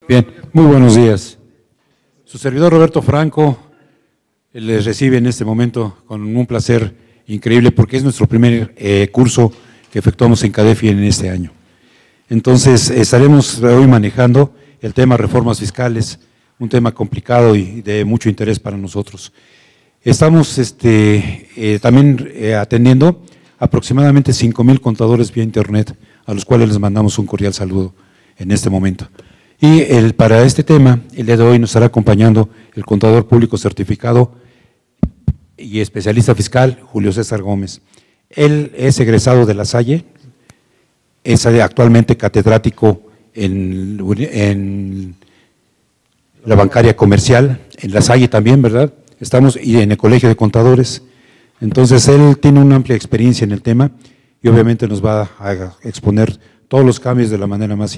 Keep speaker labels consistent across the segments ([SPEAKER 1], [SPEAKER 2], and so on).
[SPEAKER 1] Bien, muy buenos días. Su servidor Roberto Franco les recibe en este momento con un placer increíble porque es nuestro primer curso que efectuamos en CADEFI en este año. Entonces, estaremos hoy manejando el tema reformas fiscales, un tema complicado y de mucho interés para nosotros. Estamos también atendiendo aproximadamente 5,000 contadores vía internet, a los cuales les mandamos un cordial saludo en este momento. Y para este tema, el día de hoy nos estará acompañando el contador público certificado y especialista fiscal, Julio César Gómez. Él es egresado de La Salle, es actualmente catedrático en la bancaria comercial, en La Salle también, ¿verdad? Estamos y en el Colegio de Contadores. Entonces, él tiene una amplia experiencia en el tema y obviamente nos va a exponer todos los cambios de la manera más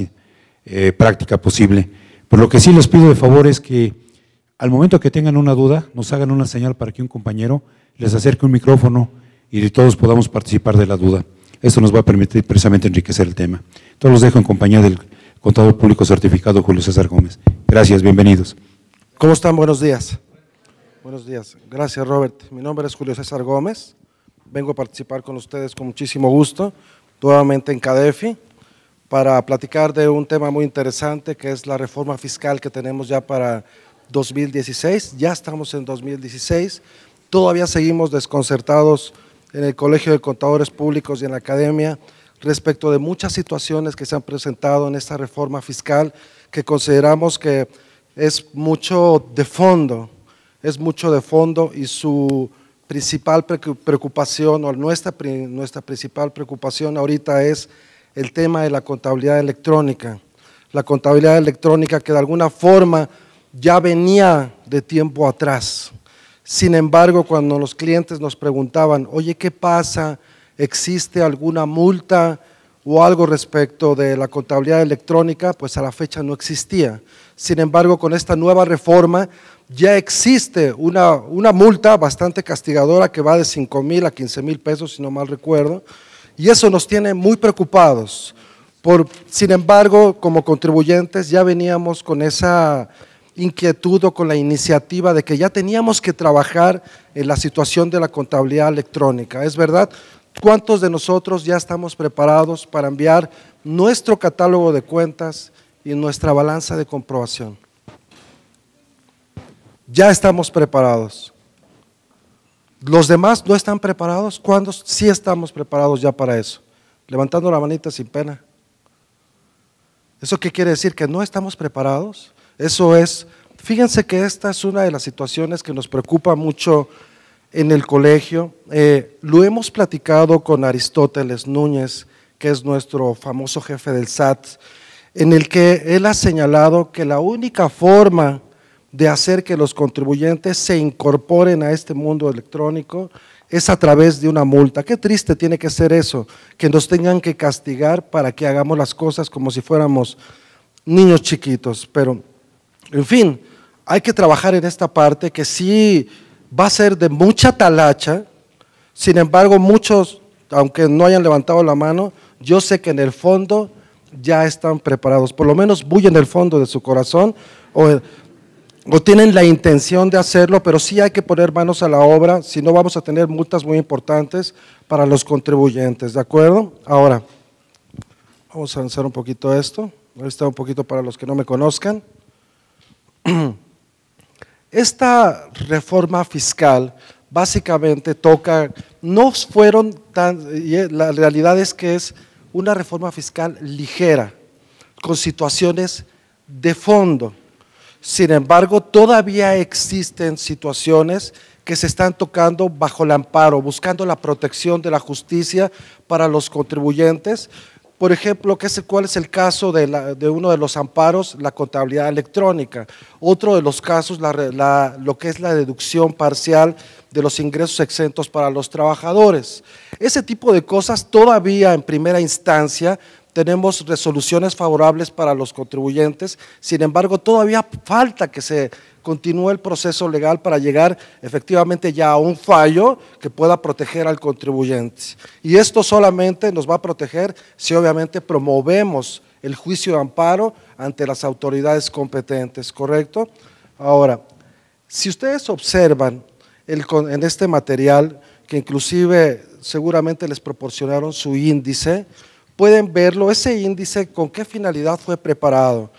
[SPEAKER 1] práctica posible. Por lo que sí les pido de favor es que al momento que tengan una duda, nos hagan una señal para que un compañero les acerque un micrófono y todos podamos participar de la duda. Esto nos va a permitir precisamente enriquecer el tema. Entonces los dejo en compañía del contador público certificado Julio César Gómez. Gracias, bienvenidos.
[SPEAKER 2] ¿Cómo están? Buenos días. Buenos días. Gracias, Robert. Mi nombre es Julio César Gómez. Vengo a participar con ustedes con muchísimo gusto, nuevamente en CADEFI, para platicar de un tema muy interesante que es la reforma fiscal que tenemos ya para 2016. Ya estamos en 2016, todavía seguimos desconcertados en el Colegio de Contadores Públicos y en la academia respecto de muchas situaciones que se han presentado en esta reforma fiscal que consideramos que es mucho de fondo y su principal preocupación o nuestra principal preocupación ahorita es el tema de la contabilidad electrónica. La contabilidad electrónica que de alguna forma ya venía de tiempo atrás. Sin embargo, cuando los clientes nos preguntaban, oye, ¿qué pasa? ¿Existe alguna multa o algo respecto de la contabilidad electrónica? Pues a la fecha no existía. Sin embargo, con esta nueva reforma ya existe una multa bastante castigadora que va de 5,000 a 15,000 pesos, si no mal recuerdo, y eso nos tiene muy preocupados. Sin embargo, como contribuyentes ya veníamos con esa inquietud o con la iniciativa de que ya teníamos que trabajar en la situación de la contabilidad electrónica. ¿Es verdad? ¿Cuántos de nosotros ya estamos preparados para enviar nuestro catálogo de cuentas y nuestra balanza de comprobación? Ya estamos preparados. ¿Los demás no están preparados? ¿Cuándo sí estamos preparados ya para eso? Levantando la manita sin pena. ¿Eso qué quiere decir? ¿Que no estamos preparados? Eso es, fíjense que esta es una de las situaciones que nos preocupa mucho en el colegio. Lo hemos platicado con Aristóteles Núñez, que es nuestro famoso jefe del SAT, en el que él ha señalado que la única forma de hacer que los contribuyentes se incorporen a este mundo electrónico es a través de una multa. Qué triste tiene que ser eso, que nos tengan que castigar para que hagamos las cosas como si fuéramos niños chiquitos, pero en fin, hay que trabajar en esta parte que sí va a ser de mucha talacha. Sin embargo, muchos, aunque no hayan levantado la mano, yo sé que en el fondo ya están preparados, por lo menos muy en el fondo de su corazón, o tienen la intención de hacerlo, pero sí hay que poner manos a la obra, si no vamos a tener multas muy importantes para los contribuyentes, ¿de acuerdo? Ahora, vamos a avanzar un poquito esto, está un poquito para los que no me conozcan. Esta reforma fiscal básicamente toca, no fueron la realidad es que es una reforma fiscal ligera, con situaciones de fondo. Sin embargo, todavía existen situaciones que se están tocando bajo el amparo, buscando la protección de la justicia para los contribuyentes. Por ejemplo, ¿cuál es el caso de uno de los amparos? La contabilidad electrónica. Otro de los casos, lo que es la deducción parcial de los ingresos exentos para los trabajadores. Ese tipo de cosas todavía en primera instancia tenemos resoluciones favorables para los contribuyentes, sin embargo todavía falta que se continúe el proceso legal para llegar efectivamente ya a un fallo que pueda proteger al contribuyente. Y esto solamente nos va a proteger si obviamente promovemos el juicio de amparo ante las autoridades competentes, ¿correcto? Ahora, si ustedes observan en este material, que inclusive seguramente les proporcionaron su índice, pueden verlo, ese índice, con qué finalidad fue preparado.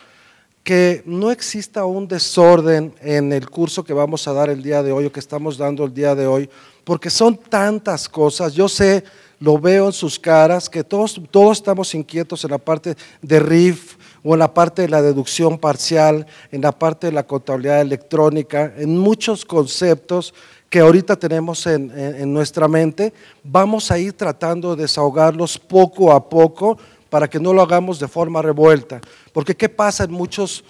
[SPEAKER 2] Que no exista un desorden en el curso que vamos a dar el día de hoy o que estamos dando el día de hoy, porque son tantas cosas, yo sé, lo veo en sus caras, que todos estamos inquietos en la parte de RIF o en la parte de la deducción parcial, en la parte de la contabilidad electrónica, en muchos conceptos que ahorita tenemos en nuestra mente. Vamos a ir tratando de desahogarlos poco a poco para que no lo hagamos de forma revuelta, porque ¿qué pasa en muchos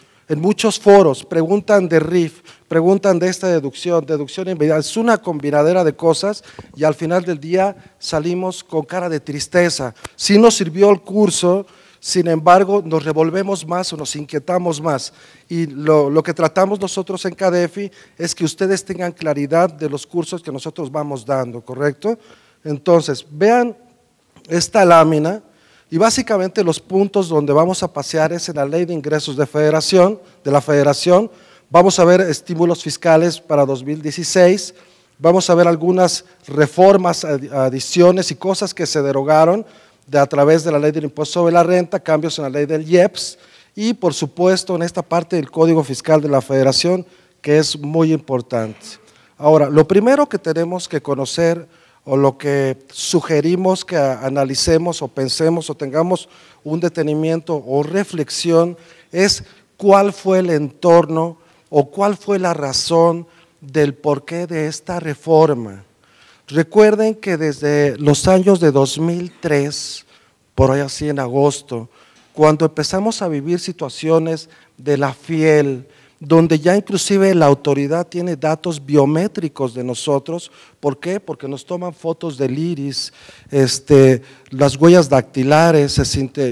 [SPEAKER 2] foros? Preguntan de RIF, preguntan de esta deducción inmediata, es una combinadera de cosas y al final del día salimos con cara de tristeza. Sí nos sirvió el curso, sin embargo nos revolvemos más o nos inquietamos más, y lo que tratamos nosotros en CADEFI es que ustedes tengan claridad de los cursos que nosotros vamos dando, ¿correcto? Entonces, vean esta lámina. Y básicamente los puntos donde vamos a pasear es en la Ley de Ingresos de la Federación. Vamos a ver estímulos fiscales para 2016, vamos a ver algunas reformas, adiciones y cosas que se derogaron a través de la Ley del Impuesto sobre la Renta, cambios en la Ley del IEPS y por supuesto en esta parte del Código Fiscal de la Federación, que es muy importante. Ahora, lo primero que tenemos que conocer o lo que sugerimos que analicemos o pensemos o tengamos un detenimiento o reflexión es cuál fue el entorno o cuál fue la razón del porqué de esta reforma. Recuerden que desde los años de 2003, por ahí así en agosto, cuando empezamos a vivir situaciones de la FIEL, donde ya inclusive la autoridad tiene datos biométricos de nosotros. ¿Por qué? Porque nos toman fotos del iris, las huellas dactilares.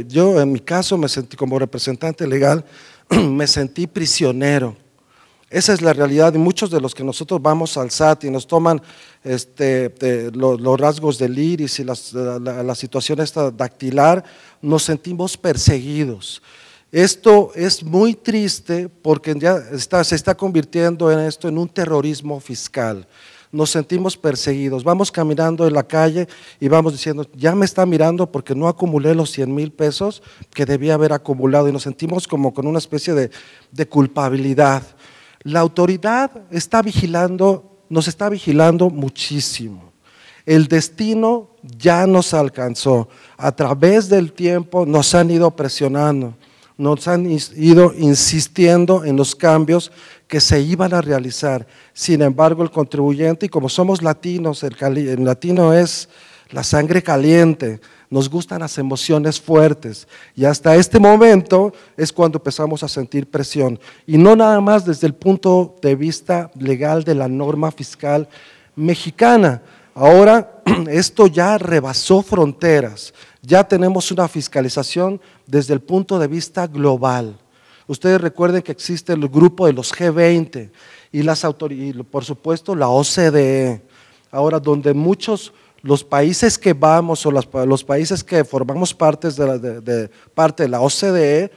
[SPEAKER 2] Yo en mi caso me sentí como representante legal, me sentí prisionero. Esa es la realidad de muchos de los que nosotros vamos al SAT y nos toman los rasgos del iris y la situación esta dactilar, nos sentimos perseguidos. Esto es muy triste porque ya se está convirtiendo en un terrorismo fiscal. Nos sentimos perseguidos, vamos caminando en la calle y vamos diciendo, ya me está mirando porque no acumulé los 100,000 pesos que debía haber acumulado, y nos sentimos como con una especie de culpabilidad. La autoridad nos está vigilando muchísimo. El destino ya nos alcanzó, a través del tiempo nos han ido presionando. Nos han ido insistiendo en los cambios que se iban a realizar. Sin embargo, el contribuyente, y como somos latinos, el latino es la sangre caliente, nos gustan las emociones fuertes, y hasta este momento es cuando empezamos a sentir presión, y no nada más desde el punto de vista legal de la norma fiscal mexicana. Ahora esto ya rebasó fronteras, ya tenemos una fiscalización desde el punto de vista global. Ustedes recuerden que existe el grupo de los G20 y por supuesto la OCDE. Ahora, donde los países que vamos o los países que formamos parte de la OCDE,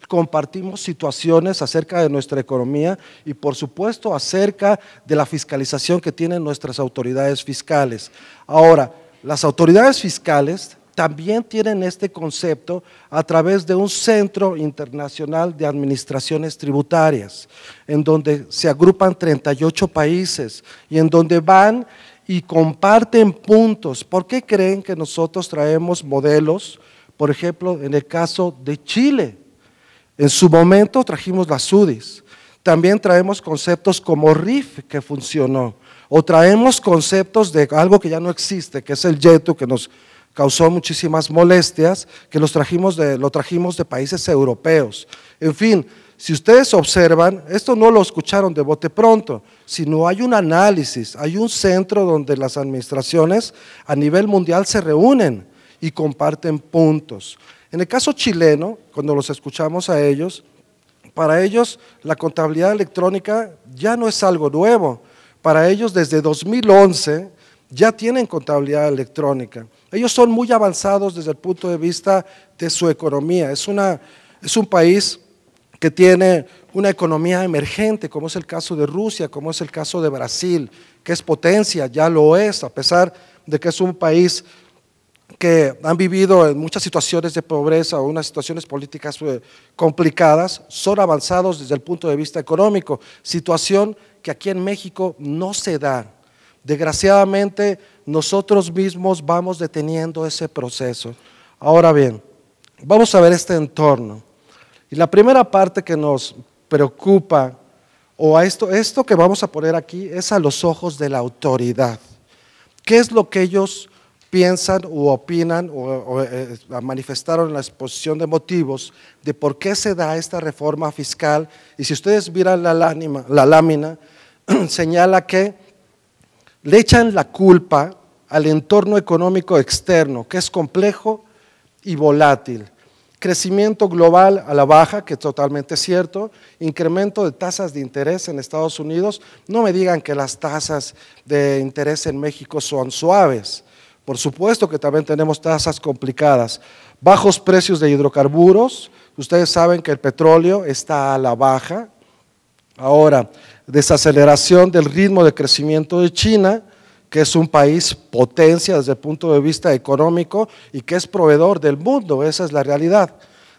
[SPEAKER 2] compartimos situaciones acerca de nuestra economía y por supuesto acerca de la fiscalización que tienen nuestras autoridades fiscales. Ahora, las autoridades fiscales también tienen este concepto a través de un centro internacional de administraciones tributarias, en donde se agrupan 38 países y en donde van y comparten puntos. ¿Por qué creen que nosotros traemos modelos? Por ejemplo, en el caso de Chile, en su momento trajimos las UDIs, también traemos conceptos como RIF que funcionó, o traemos conceptos de algo que ya no existe, que es el YETU, que nos causó muchísimas molestias, que lo trajimos de países europeos. En fin, si ustedes observan, esto no lo escucharon de bote pronto, sino hay un análisis, hay un centro donde las administraciones a nivel mundial se reúnen y comparten puntos. En el caso chileno, cuando los escuchamos a ellos, para ellos la contabilidad electrónica ya no es algo nuevo. Para ellos desde 2011 ya tienen contabilidad electrónica. Ellos son muy avanzados desde el punto de vista de su economía. Es un país que tiene una economía emergente, como es el caso de Rusia, como es el caso de Brasil, que es potencia, ya lo es, a pesar de que es un país que han vivido en muchas situaciones de pobreza o unas situaciones políticas complicadas, son avanzados desde el punto de vista económico, situación que aquí en México no se da. Desgraciadamente, nosotros mismos vamos deteniendo ese proceso. Ahora bien, vamos a ver este entorno. Y la primera parte que nos preocupa, o a esto que vamos a poner aquí, es a los ojos de la autoridad. ¿Qué es lo que ellos piensan u opinan o manifestaron en la exposición de motivos de por qué se da esta reforma fiscal? Y si ustedes miran la lámina, señala que le echan la culpa al entorno económico externo, que es complejo y volátil. Crecimiento global a la baja, que es totalmente cierto, incremento de tasas de interés en Estados Unidos. No me digan que las tasas de interés en México son suaves. Por supuesto que también tenemos tasas complicadas. Bajos precios de hidrocarburos. Ustedes saben que el petróleo está a la baja. Ahora, desaceleración del ritmo de crecimiento de China, que es un país potencia desde el punto de vista económico y que es proveedor del mundo, esa es la realidad.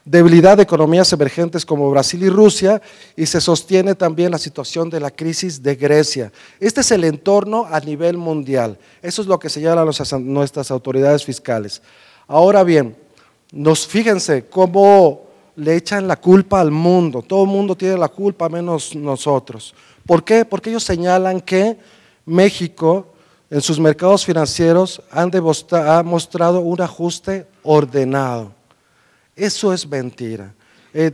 [SPEAKER 2] Debilidad de economías emergentes como Brasil y Rusia, y se sostiene también la situación de la crisis de Grecia. Este es el entorno a nivel mundial, eso es lo que señalan nuestras autoridades fiscales. Ahora bien, fíjense cómo le echan la culpa al mundo, todo el mundo tiene la culpa menos nosotros. ¿Por qué? Porque ellos señalan que México en sus mercados financieros ha mostrado un ajuste ordenado. Eso es mentira.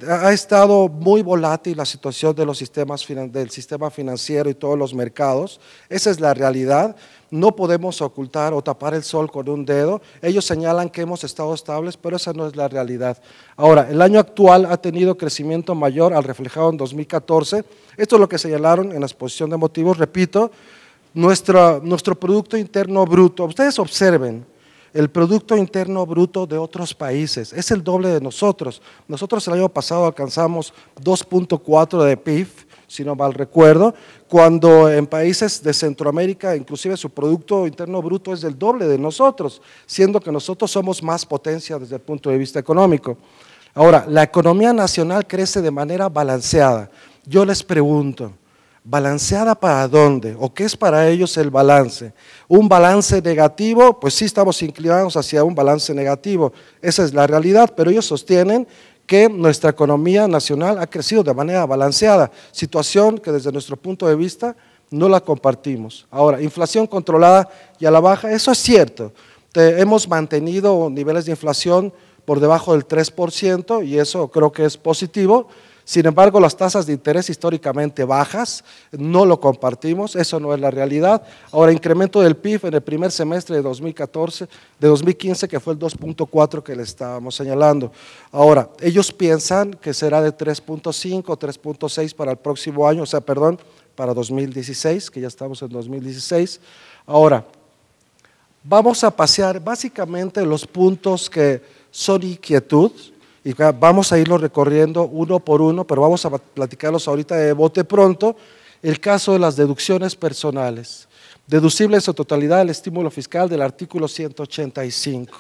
[SPEAKER 2] Ha estado muy volátil la situación de del sistema financiero y todos los mercados. Esa es la realidad. No podemos ocultar o tapar el sol con un dedo. Ellos señalan que hemos estado estables, pero esa no es la realidad. Ahora, el año actual ha tenido crecimiento mayor al reflejado en 2014. Esto es lo que señalaron en la exposición de motivos. Repito, nuestro Producto Interno Bruto, ustedes observen, el Producto Interno Bruto de otros países es el doble de nosotros. Nosotros el año pasado alcanzamos 2.4 de PIB, si no mal recuerdo, cuando en países de Centroamérica inclusive su Producto Interno Bruto es del doble de nosotros, siendo que nosotros somos más potencia desde el punto de vista económico. Ahora, la economía nacional crece de manera balanceada. Yo les pregunto, ¿balanceada para dónde? ¿O qué es para ellos el balance? ¿Un balance negativo? Pues sí estamos inclinados hacia un balance negativo, esa es la realidad, pero ellos sostienen que nuestra economía nacional ha crecido de manera balanceada, situación que desde nuestro punto de vista no la compartimos. Ahora, inflación controlada y a la baja, eso es cierto, hemos mantenido niveles de inflación por debajo del 3% y eso creo que es positivo. Sin embargo, las tasas de interés históricamente bajas, no lo compartimos, eso no es la realidad. Ahora, incremento del PIB en el primer semestre de 2015, que fue el 2.4 que le estábamos señalando. Ahora, ellos piensan que será de 3.5 o 3.6 para el próximo año, para 2016, que ya estamos en 2016. Ahora, vamos a pasear básicamente los puntos que son inquietud, y vamos a irlo recorriendo uno por uno, pero vamos a platicarlos ahorita de bote pronto. El caso de las deducciones personales, deducible en su totalidad el estímulo fiscal del artículo 185.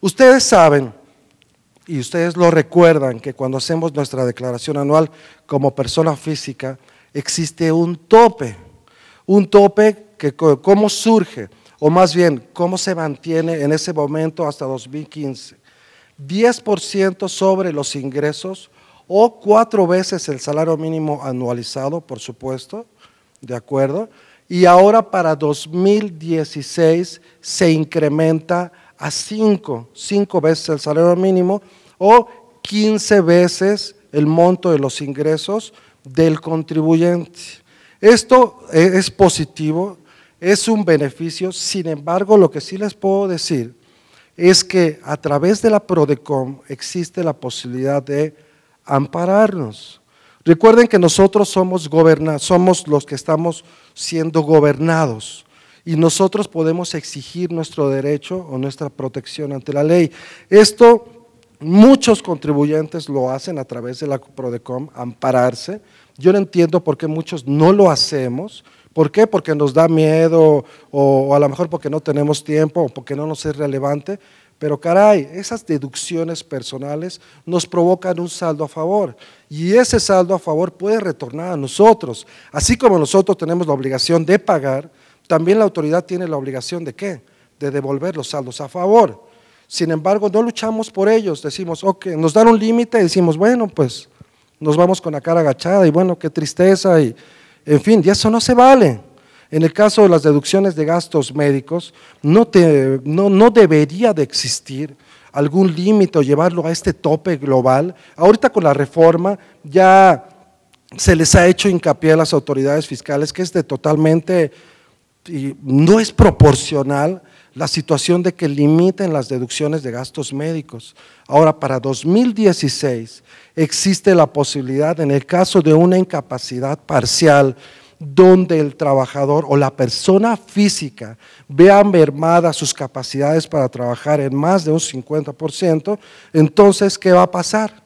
[SPEAKER 2] Ustedes saben, y ustedes lo recuerdan, que cuando hacemos nuestra declaración anual como persona física, existe un tope que cómo surge, o más bien, cómo se mantiene en ese momento hasta 2015. 10% sobre los ingresos o 4 veces el salario mínimo anualizado, por supuesto, ¿de acuerdo? Y ahora para 2016 se incrementa a 5 veces el salario mínimo o 15 veces el monto de los ingresos del contribuyente. Esto es positivo, es un beneficio, sin embargo, lo que sí les puedo decir es que a través de la PRODECON existe la posibilidad de ampararnos. Recuerden que nosotros somos los que estamos siendo gobernados y nosotros podemos exigir nuestro derecho o nuestra protección ante la ley. Esto muchos contribuyentes lo hacen a través de la Prodecom, ampararse. Yo no entiendo por qué muchos no lo hacemos. ¿Por qué? Porque nos da miedo o a lo mejor porque no tenemos tiempo o porque no nos es relevante. Pero caray, esas deducciones personales nos provocan un saldo a favor y ese saldo a favor puede retornar a nosotros. Así como nosotros tenemos la obligación de pagar, también la autoridad tiene la obligación ¿de qué? De devolver los saldos a favor. Sin embargo, no luchamos por ellos, decimos, ok, nos dan un límite y decimos, bueno, pues nos vamos con la cara agachada y bueno, qué tristeza y en fin, y eso no se vale. En el caso de las deducciones de gastos médicos, no debería de existir algún límite o llevarlo a este tope global. Ahorita con la reforma ya se les ha hecho hincapié a las autoridades fiscales que es de totalmente, y no es proporcional la situación de que limiten las deducciones de gastos médicos. Ahora, para 2016 existe la posibilidad, en el caso de una incapacidad parcial, donde el trabajador o la persona física vea mermadas sus capacidades para trabajar en más de un 50%, entonces, ¿qué va a pasar?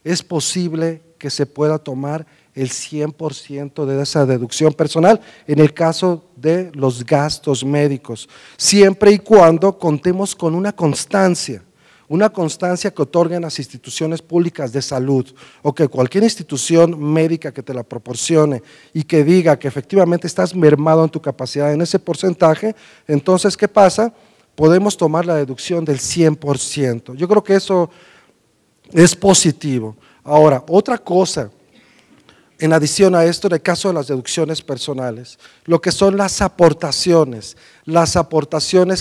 [SPEAKER 2] Es posible que se pueda tomar el 100% de esa deducción personal en el caso de los gastos médicos, siempre y cuando contemos con una constancia que otorguen las instituciones públicas de salud o que cualquier institución médica que te la proporcione y que diga que efectivamente estás mermado en tu capacidad en ese porcentaje, entonces, ¿qué pasa? Podemos tomar la deducción del 100%. Yo creo que eso es positivo. Ahora, otra cosa, en adición a esto, en el caso de las deducciones personales, lo que son las aportaciones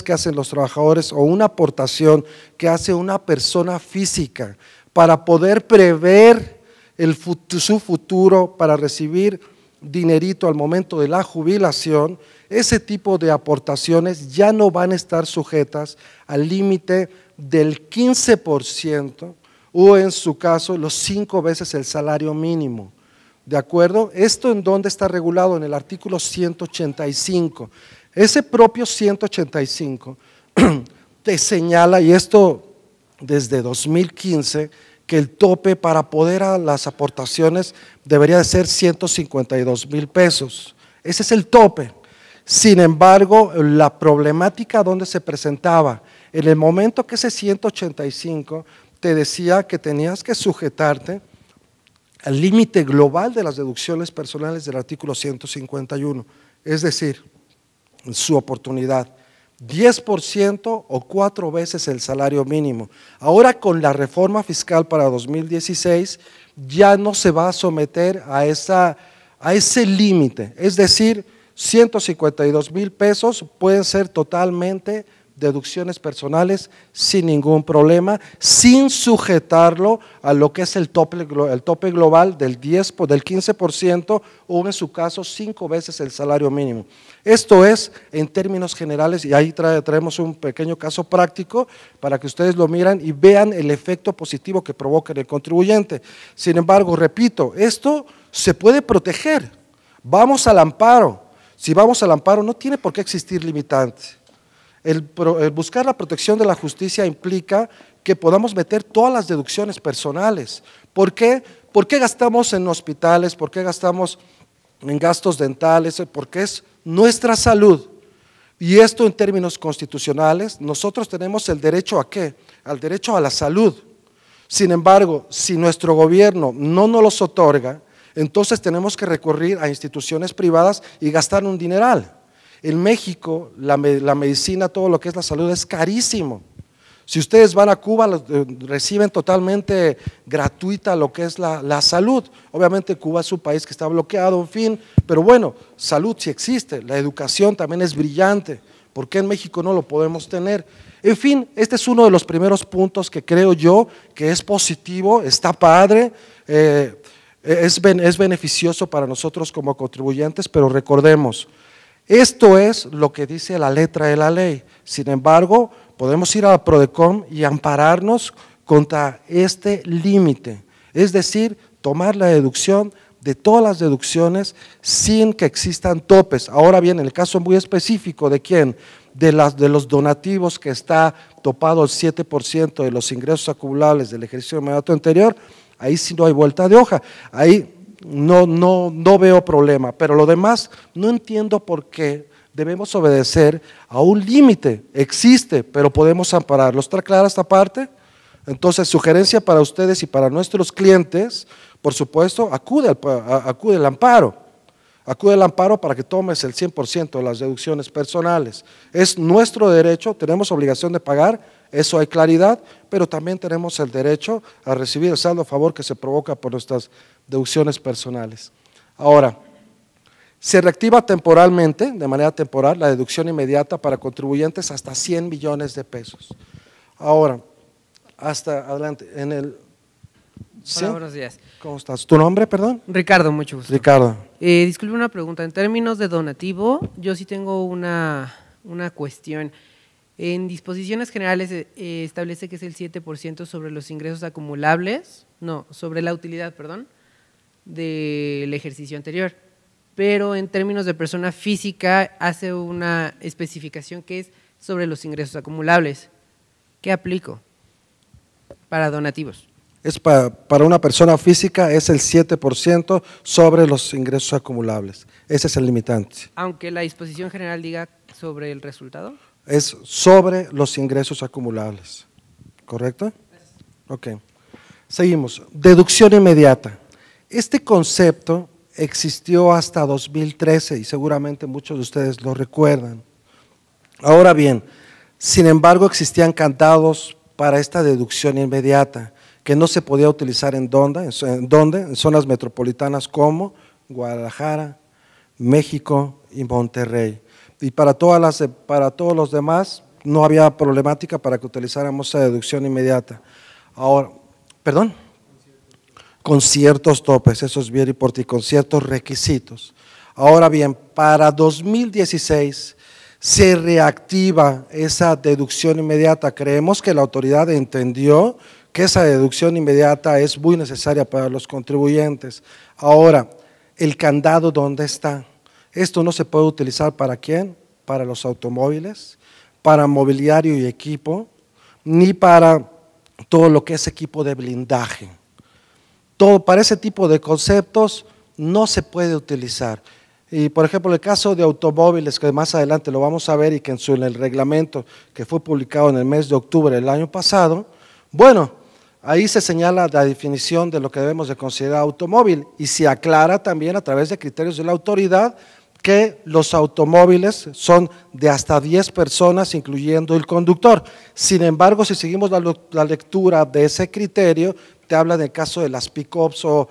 [SPEAKER 2] que hacen los trabajadores o una aportación que hace una persona física para poder prever su futuro, para recibir dinerito al momento de la jubilación, ese tipo de aportaciones ya no van a estar sujetas al límite del 15% o en su caso los 5 veces el salario mínimo. ¿De acuerdo? ¿Esto en dónde está regulado? En el artículo 185. Ese propio 185 te señala, y esto desde 2015, que el tope para poder a las aportaciones debería de ser 152,000 pesos. Ese es el tope. Sin embargo, la problemática donde se presentaba, en el momento que ese 185 te decía que tenías que sujetarte al límite global de las deducciones personales del artículo 151, es decir, en su oportunidad, 10% o 4 veces el salario mínimo. Ahora con la reforma fiscal para 2016 ya no se va a someter a ese límite, es decir, 152,000 pesos pueden ser totalmente deducciones personales sin ningún problema, sin sujetarlo a lo que es el tope global del 15% o en su caso 5 veces el salario mínimo. Esto es en términos generales y ahí traemos un pequeño caso práctico para que ustedes lo miran y vean el efecto positivo que provoca en el contribuyente. Sin embargo, repito, esto se puede proteger, vamos al amparo. Si vamos al amparo no tiene por qué existir limitante. El buscar la protección de la justicia implica que podamos meter todas las deducciones personales. ¿Por qué? ¿Por qué gastamos en hospitales? ¿Por qué gastamos en gastos dentales? Porque es nuestra salud. Y esto en términos constitucionales, nosotros tenemos el derecho ¿a qué? Al derecho a la salud. Sin embargo, si nuestro gobierno no nos los otorga, entonces tenemos que recurrir a instituciones privadas y gastar un dineral. En México, la medicina, todo lo que es la salud es carísimo. Si ustedes van a Cuba, reciben totalmente gratuita lo que es la salud. Obviamente Cuba es un país que está bloqueado, en fin, pero bueno, salud sí existe, la educación también es brillante. ¿Por qué en México no lo podemos tener? En fin, este es uno de los primeros puntos que creo yo que es positivo, está padre, es beneficioso para nosotros como contribuyentes, pero recordemos, esto es lo que dice la letra de la ley. Sin embargo, podemos ir a la Prodecom y ampararnos contra este límite, es decir, tomar la deducción de todas las deducciones sin que existan topes. Ahora bien, en el caso muy específico de quién, de los donativos que está topado el 7% de los ingresos acumulables del ejercicio inmediato anterior, ahí sí no hay vuelta de hoja, ahí no veo problema, pero lo demás no entiendo por qué debemos obedecer a un límite, existe, pero podemos ampararlo. ¿Está clara esta parte? Entonces, sugerencia para ustedes y para nuestros clientes, por supuesto, acude al amparo. Acude al amparo para que tomes el 100% de las deducciones personales. Es nuestro derecho, tenemos obligación de pagar, eso hay claridad, pero también tenemos el derecho a recibir el saldo a favor que se provoca por nuestras deducciones personales. Ahora, se reactiva temporalmente, de manera temporal, la deducción inmediata para contribuyentes hasta 100 millones de pesos. Ahora, hasta adelante, en el… ¿sí?
[SPEAKER 3] Hola, buenos días.
[SPEAKER 2] ¿Cómo estás? ¿Tu nombre, perdón?
[SPEAKER 3] Ricardo, mucho gusto.
[SPEAKER 2] Ricardo.
[SPEAKER 3] Disculpe una pregunta. En términos de donativo, yo sí tengo una cuestión. En disposiciones generales establece que es el 7% sobre los ingresos acumulables, no, sobre la utilidad, perdón, del ejercicio anterior. Pero en términos de persona física hace una especificación que es sobre los ingresos acumulables. ¿Qué aplico para donativos?
[SPEAKER 2] Es para una persona física es el 7% sobre los ingresos acumulables. Ese es el limitante.
[SPEAKER 3] Aunque la disposición general diga sobre el resultado.
[SPEAKER 2] Es sobre los ingresos acumulables. ¿Correcto? Ok. Seguimos. Deducción inmediata. Este concepto existió hasta 2013 y seguramente muchos de ustedes lo recuerdan. Ahora bien, sin embargo existían candados para esta deducción inmediata que no se podía utilizar en zonas metropolitanas como Guadalajara, México y Monterrey. Y para todos los demás no había problemática para que utilizáramos esa deducción inmediata. Ahora, perdón, con ciertos topes, eso es bien importante, con ciertos requisitos. Ahora bien, para 2016 se reactiva esa deducción inmediata. Creemos que la autoridad entendió que esa deducción inmediata es muy necesaria para los contribuyentes. Ahora, el candado, ¿dónde está? Esto no se puede utilizar ¿para quién? Para los automóviles, para mobiliario y equipo, ni para todo lo que es equipo de blindaje. Todo para ese tipo de conceptos no se puede utilizar. Y por ejemplo, el caso de automóviles, que más adelante lo vamos a ver y que en el reglamento que fue publicado en el mes de octubre del año pasado, bueno, ahí se señala la definición de lo que debemos de considerar automóvil y se aclara también a través de criterios de la autoridad que los automóviles son de hasta 10 personas, incluyendo el conductor. Sin embargo, si seguimos la lectura de ese criterio, te habla del caso de las pick-ups o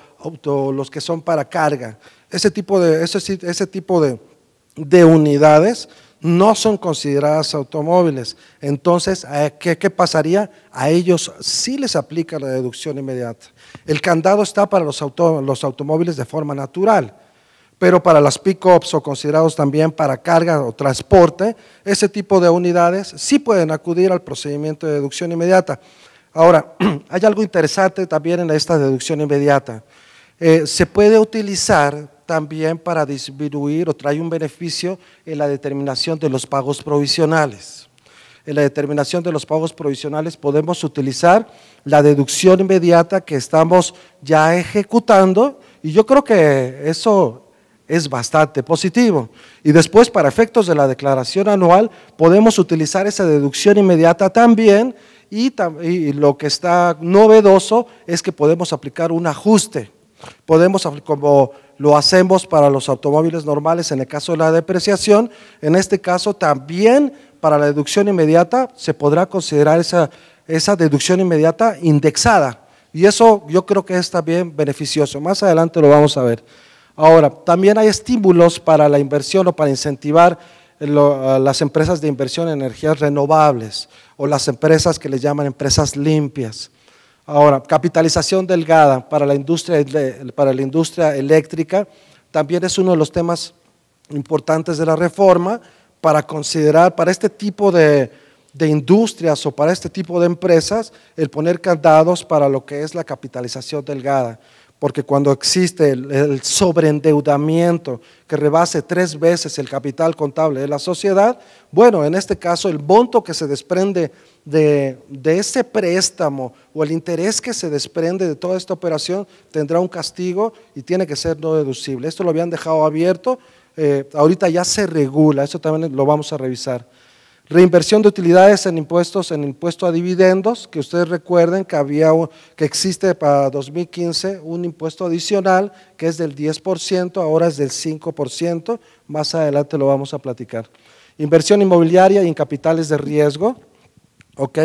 [SPEAKER 2] los que son para carga. Ese tipo de unidades no son consideradas automóviles. Entonces, ¿qué pasaría? A ellos sí les aplica la deducción inmediata. El candado está para los automóviles de forma natural, pero para las pick-ups o considerados también para carga o transporte, ese tipo de unidades sí pueden acudir al procedimiento de deducción inmediata. Ahora, hay algo interesante también en esta deducción inmediata. Se puede utilizar también para disminuir o traer un beneficio en la determinación de los pagos provisionales. En la determinación de los pagos provisionales podemos utilizar la deducción inmediata que estamos ya ejecutando y yo creo que eso es bastante positivo. Y después, para efectos de la declaración anual, podemos utilizar esa deducción inmediata también y lo que está novedoso es que podemos aplicar un ajuste. Podemos, como lo hacemos para los automóviles normales en el caso de la depreciación, en este caso también para la deducción inmediata se podrá considerar esa deducción inmediata indexada y eso yo creo que es también beneficioso, más adelante lo vamos a ver. Ahora, también hay estímulos para la inversión o para incentivar las empresas de inversión en energías renovables o las empresas que les llaman empresas limpias. Ahora, capitalización delgada para la industria eléctrica también es uno de los temas importantes de la reforma para considerar para este tipo de industrias o para este tipo de empresas el poner candados para lo que es la capitalización delgada. porque cuando existe el sobreendeudamiento que rebase 3 veces el capital contable de la sociedad, bueno, en este caso el monto que se desprende de ese préstamo o el interés que se desprende de toda esta operación tendrá un castigo y tiene que ser no deducible. Esto lo habían dejado abierto, ahorita ya se regula, eso también lo vamos a revisar. Reinversión de utilidades en impuestos, en impuesto a dividendos, que ustedes recuerden que existe para 2015 un impuesto adicional que es del 10%, ahora es del 5%, más adelante lo vamos a platicar. Inversión inmobiliaria y en capitales de riesgo, ok,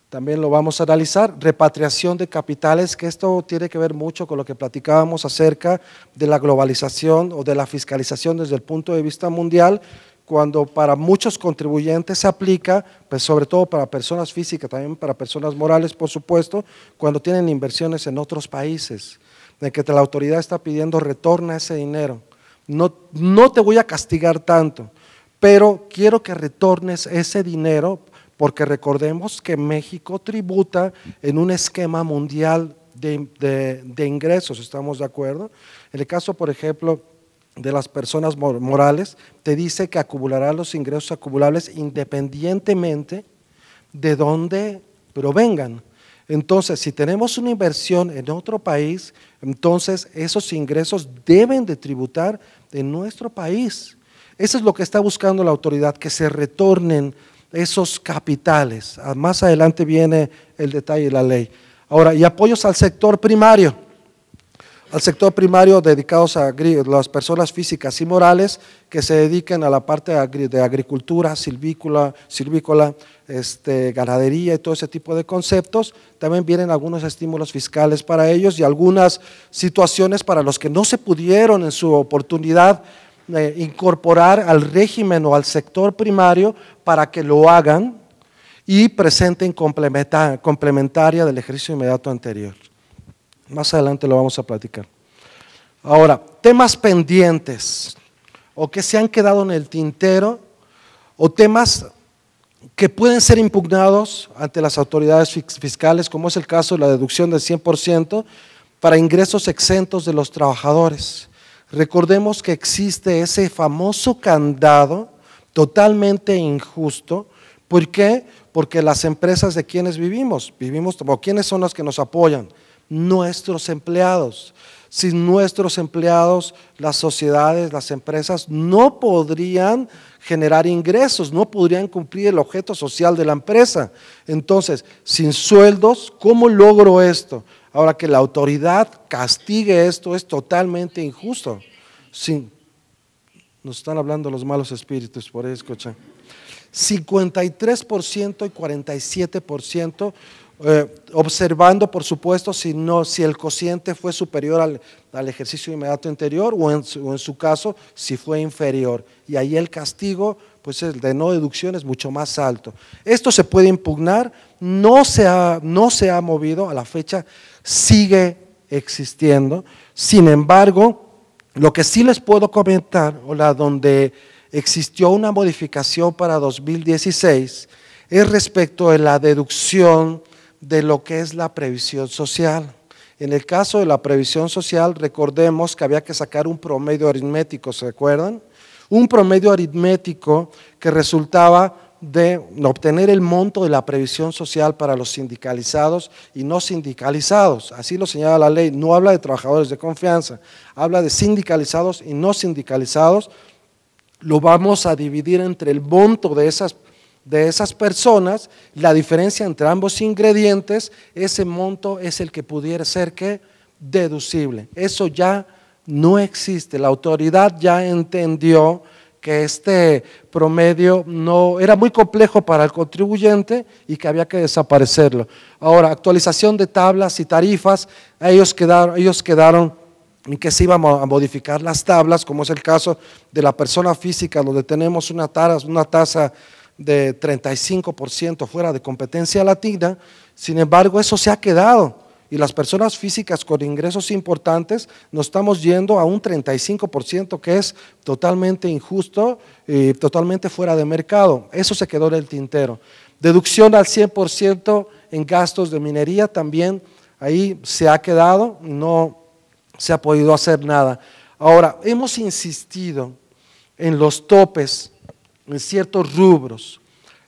[SPEAKER 2] también lo vamos a analizar. Repatriación de capitales, que esto tiene que ver mucho con lo que platicábamos acerca de la globalización o de la fiscalización desde el punto de vista mundial, cuando para muchos contribuyentes se aplica, pues sobre todo para personas físicas, también para personas morales, por supuesto, cuando tienen inversiones en otros países, de que la autoridad está pidiendo retorna ese dinero. No te voy a castigar tanto, pero quiero que retornes ese dinero, porque recordemos que México tributa en un esquema mundial de ingresos, ¿estamos de acuerdo? En el caso, por ejemplo, de las personas morales, te dice que acumulará los ingresos acumulables independientemente de dónde provengan. Entonces, si tenemos una inversión en otro país, entonces esos ingresos deben de tributar en nuestro país. Eso es lo que está buscando la autoridad, que se retornen esos capitales. Más adelante viene el detalle de la ley. Ahora, y apoyos al sector primario. Al sector primario dedicados a las personas físicas y morales que se dediquen a la parte de agricultura, silvícola, ganadería y todo ese tipo de conceptos. También vienen algunos estímulos fiscales para ellos y algunas situaciones para los que no se pudieron en su oportunidad incorporar al régimen o al sector primario para que lo hagan y presenten complementaria del ejercicio inmediato anterior. Más adelante lo vamos a platicar. Ahora, temas pendientes o que se han quedado en el tintero o temas que pueden ser impugnados ante las autoridades fiscales, como es el caso de la deducción del 100% para ingresos exentos de los trabajadores. Recordemos que existe ese famoso candado totalmente injusto. ¿Por qué? Porque las empresas de quienes vivimos, o ¿quiénes son los que nos apoyan? Nuestros empleados. Sin nuestros empleados, las sociedades, las empresas no podrían generar ingresos, no podrían cumplir el objeto social de la empresa. Entonces, sin sueldos, ¿cómo logro esto? Ahora, que la autoridad castigue esto es totalmente injusto. Nos están hablando los malos espíritus, por ahí escuchan. 53% y 47%, observando por supuesto si el cociente fue superior al ejercicio inmediato anterior o en su caso si fue inferior, y ahí el castigo pues el de no deducción es mucho más alto. Esto se puede impugnar, no se ha movido, a la fecha sigue existiendo. Sin embargo, lo que sí les puedo comentar, donde existió una modificación para 2016 es respecto de la deducción de lo que es la previsión social. En el caso de la previsión social, recordemos que había que sacar un promedio aritmético, ¿se acuerdan? Un promedio aritmético que resultaba de obtener el monto de la previsión social para los sindicalizados y no sindicalizados. Así lo señala la ley, no habla de trabajadores de confianza, habla de sindicalizados y no sindicalizados. Lo vamos a dividir entre el monto de esas personas, la diferencia entre ambos ingredientes, ese monto es el que pudiera ser deducible. Eso ya no existe, la autoridad ya entendió que este promedio no era muy complejo para el contribuyente y que había que desaparecerlo. Ahora, actualización de tablas y tarifas, ellos quedaron en que se iban a modificar las tablas, como es el caso de la persona física, donde tenemos una tasa de 35% fuera de competencia latina. Sin embargo, eso se ha quedado, y las personas físicas con ingresos importantes nos estamos yendo a un 35%, que es totalmente injusto y totalmente fuera de mercado. Eso se quedó en el tintero. Deducción al 100% en gastos de minería también, ahí se ha quedado, se ha podido hacer nada. Ahora, hemos insistido en los topes en ciertos rubros.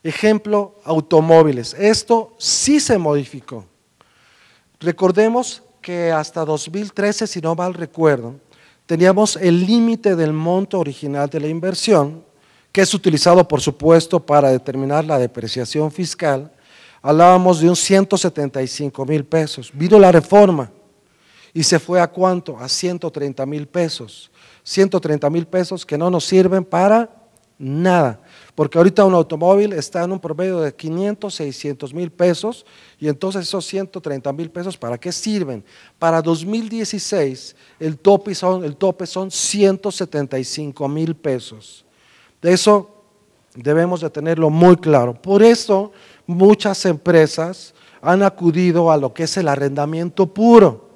[SPEAKER 2] Ejemplo, automóviles. Esto sí se modificó. Recordemos que hasta 2013, si no mal recuerdo, teníamos el límite del monto original de la inversión, que es utilizado, por supuesto, para determinar la depreciación fiscal. Hablábamos de un 175,000 pesos. Vino la reforma y se fue ¿a cuánto? A 130,000 pesos. 130,000 pesos que no nos sirven para nada, porque ahorita un automóvil está en un promedio de 500, 600,000 pesos, y entonces esos 130,000 pesos, ¿para qué sirven? Para 2016 el tope son 175,000 pesos. De eso debemos de tenerlo muy claro. Por eso muchas empresas han acudido a lo que es el arrendamiento puro,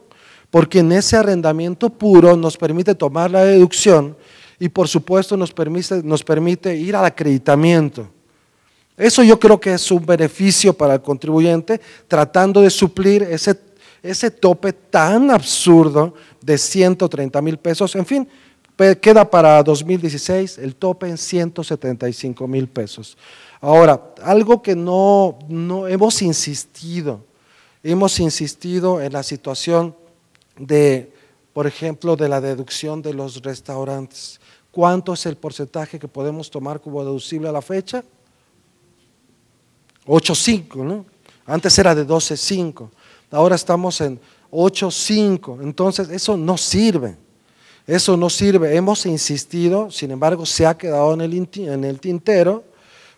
[SPEAKER 2] porque en ese arrendamiento puro nos permite tomar la deducción y por supuesto nos permite ir al acreditamiento. Eso yo creo que es un beneficio para el contribuyente, tratando de suplir ese tope tan absurdo de 130,000 pesos. En fin, queda para 2016 el tope en 175,000 pesos. Ahora, algo que no hemos insistido en la situación de, por ejemplo, de la deducción de los restaurantes. ¿Cuánto es el porcentaje que podemos tomar como deducible a la fecha? 8.5, ¿no? Antes era de 12.5, ahora estamos en 8.5, entonces eso no sirve. Eso no sirve, hemos insistido, sin embargo se ha quedado en el tintero.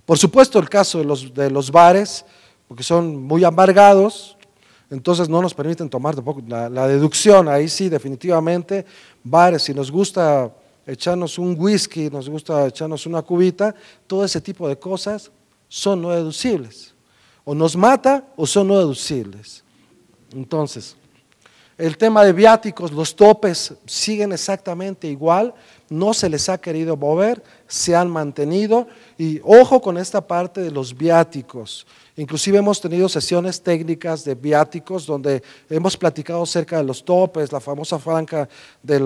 [SPEAKER 2] Por supuesto el caso de los bares, porque son muy amargados, entonces no nos permiten tomar tampoco la deducción. Ahí sí, definitivamente, bares, si nos gusta echarnos un whisky, nos gusta echarnos una cubita, todo ese tipo de cosas son no deducibles. O nos mata o son no deducibles. Entonces, el tema de viáticos, los topes siguen exactamente igual, no se les ha querido mover, se han mantenido, y ojo con esta parte de los viáticos. Inclusive hemos tenido sesiones técnicas de viáticos donde hemos platicado acerca de los topes, la famosa faja de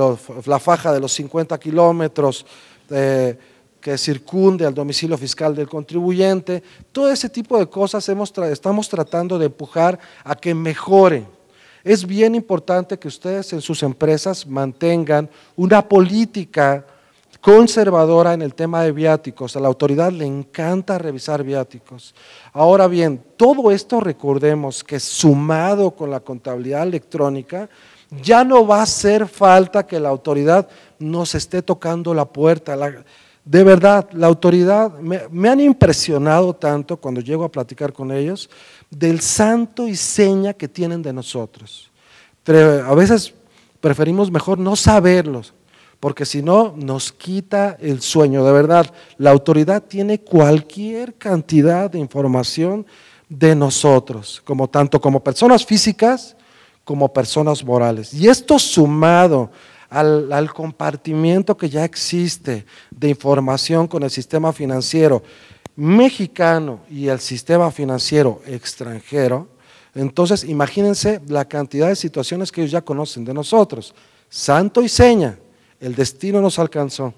[SPEAKER 2] los 50 kilómetros que circunde al domicilio fiscal del contribuyente. Todo ese tipo de cosas estamos tratando de empujar a que mejore. Es bien importante que ustedes en sus empresas mantengan una política conservadora en el tema de viáticos. A la autoridad le encanta revisar viáticos. Ahora bien, todo esto recordemos que sumado con la contabilidad electrónica, ya no va a hacer falta que la autoridad nos esté tocando la puerta. De verdad, la autoridad, me han impresionado tanto cuando llego a platicar con ellos, del santo y seña que tienen de nosotros. Pero a veces preferimos mejor no saberlos, porque si no nos quita el sueño. De verdad, la autoridad tiene cualquier cantidad de información de nosotros, tanto como personas físicas como personas morales. Y esto sumado al compartimiento que ya existe de información con el sistema financiero mexicano y el sistema financiero extranjero, entonces imagínense la cantidad de situaciones que ellos ya conocen de nosotros. Santo y seña, el destino nos alcanzó.